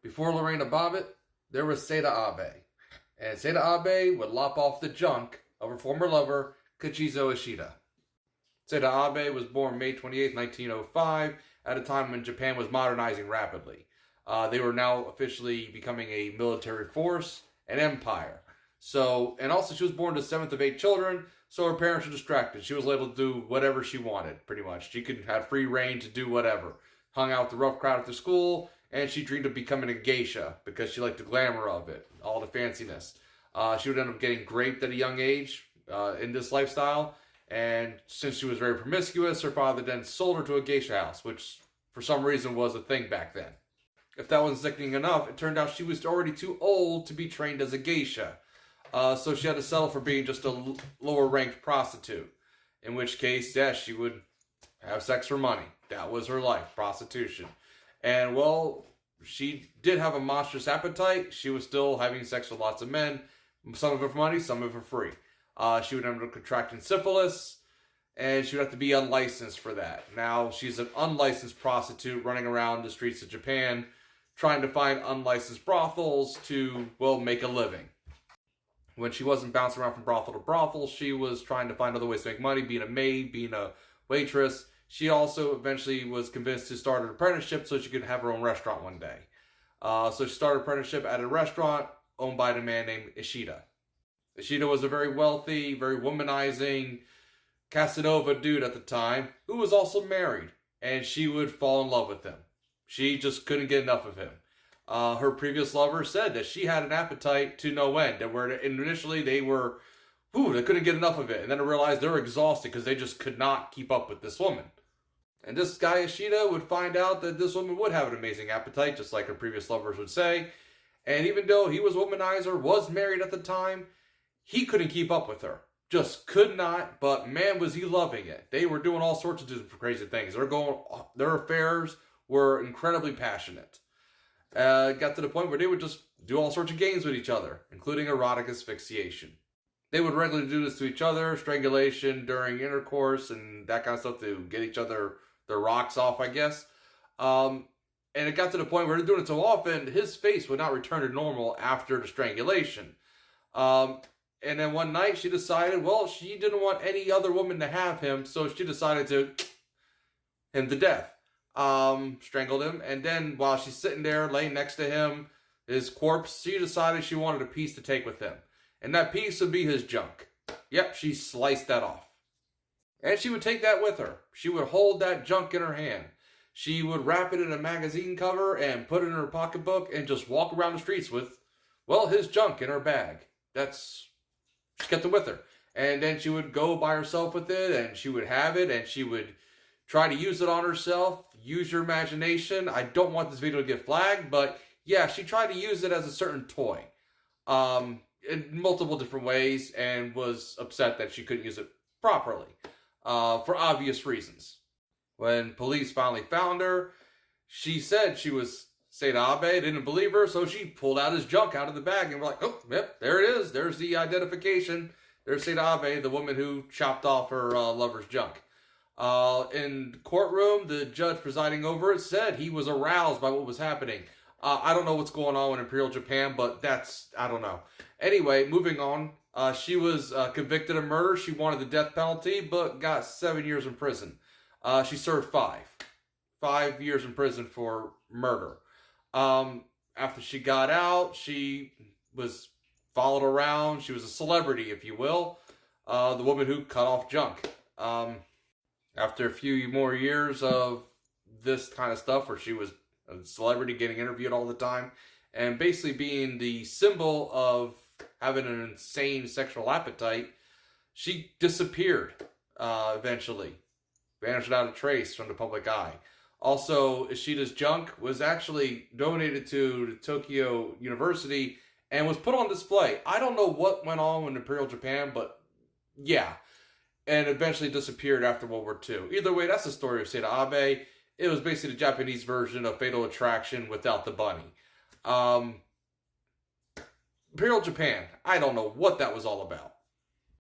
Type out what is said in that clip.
Before Lorena Bobbit, there was Sada Abe. And Sada Abe would lop off the junk of her former lover, Kachizo Ishida. Sada Abe was born May 28, 1905, at a time when Japan was modernizing rapidly. They were now officially becoming a military force, an empire. And also she was born to 7th of 8 children, so her parents were distracted. She was able to do whatever she wanted, pretty much. She could have free reign to do whatever. Hung out with the rough crowd after school, and she dreamed of becoming a geisha because she liked the glamour of it, all the fanciness. She would end up getting raped at a young age in this lifestyle, and since she was very promiscuous, her father then sold her to a geisha house, which for some reason was a thing back then. If that wasn't sickening enough, it turned out she was already too old to be trained as a geisha. So she had to settle for being just a lower-ranked prostitute. In which case, yes, she would have sex for money. That was her life, prostitution. And, well, she did have a monstrous appetite. She was still having sex with lots of men. Some of it for money, some of it for free. She would end up contracting syphilis, and she would have to be unlicensed for that. Now, she's an unlicensed prostitute running around the streets of Japan, trying to find unlicensed brothels to, well, make a living. When she wasn't bouncing around from brothel to brothel, she was trying to find other ways to make money, being a maid, being a waitress. She also eventually was convinced to start an apprenticeship so she could have her own restaurant one day. So she started an apprenticeship at a restaurant owned by a man named Ishida. Ishida was a very wealthy, very womanizing Casanova dude at the time who was also married, and she would fall in love with him. She just couldn't get enough of him. Her previous lover said that she had an appetite to no end, and initially they couldn't get enough of it, and then they realized they were exhausted because they just could not keep up with this woman. And this guy Ishida would find out that this woman would have an amazing appetite, just like her previous lovers would say, and even though he was a womanizer, was married at the time, he couldn't keep up with her. Just could not, but man was he loving it. They were doing all sorts of different crazy things. Their affairs were incredibly passionate. Got to the point where they would just do all sorts of games with each other, including erotic asphyxiation. They would regularly do this to each other, strangulation during intercourse, and that kind of stuff to get each other their rocks off, I guess. And it got to the point where they're doing it so often, his face would not return to normal after the strangulation. And then one night she decided, well, she didn't want any other woman to have him, so she decided to him to death. Strangled him, and then while she's sitting there laying next to him, his corpse, she decided she wanted a piece to take with him. And that piece would be his junk. Yep, she sliced that off. And she would take that with her. She would hold that junk in her hand. She would wrap it in a magazine cover and put it in her pocketbook and just walk around the streets with, well, his junk in her bag. She kept it with her. And then she would go by herself with it, and she would have it, and she would try to use it on herself. Use your imagination. I don't want this video to get flagged, but yeah, she tried to use it as a certain toy. In multiple different ways, and was upset that she couldn't use it properly. For obvious reasons. When police finally found her, she said she was Sada Abe, didn't believe her, so she pulled out his junk out of the bag, and we're like, oh, yep, there it is. There's the identification. There's Sada Abe, the woman who chopped off her lover's junk. In the courtroom, the judge presiding over it said he was aroused by what was happening. I don't know what's going on in Imperial Japan, but I don't know. Anyway, moving on. She was convicted of murder. She wanted the death penalty, but got 7 years in prison. She served 5. 5 years in prison for murder. After she got out, she was followed around. She was a celebrity, if you will. The woman who cut off junk. After a few more years of this kind of stuff, where she was a celebrity getting interviewed all the time, and basically being the symbol of having an insane sexual appetite, she disappeared eventually. Vanished without a trace from the public eye. Also, Ishida's junk was actually donated to the Tokyo University and was put on display. I don't know what went on in Imperial Japan, but yeah. And eventually disappeared after World War II. Either way, that's the story of Sada Abe. It was basically the Japanese version of Fatal Attraction without the bunny. Imperial Japan, I don't know what that was all about.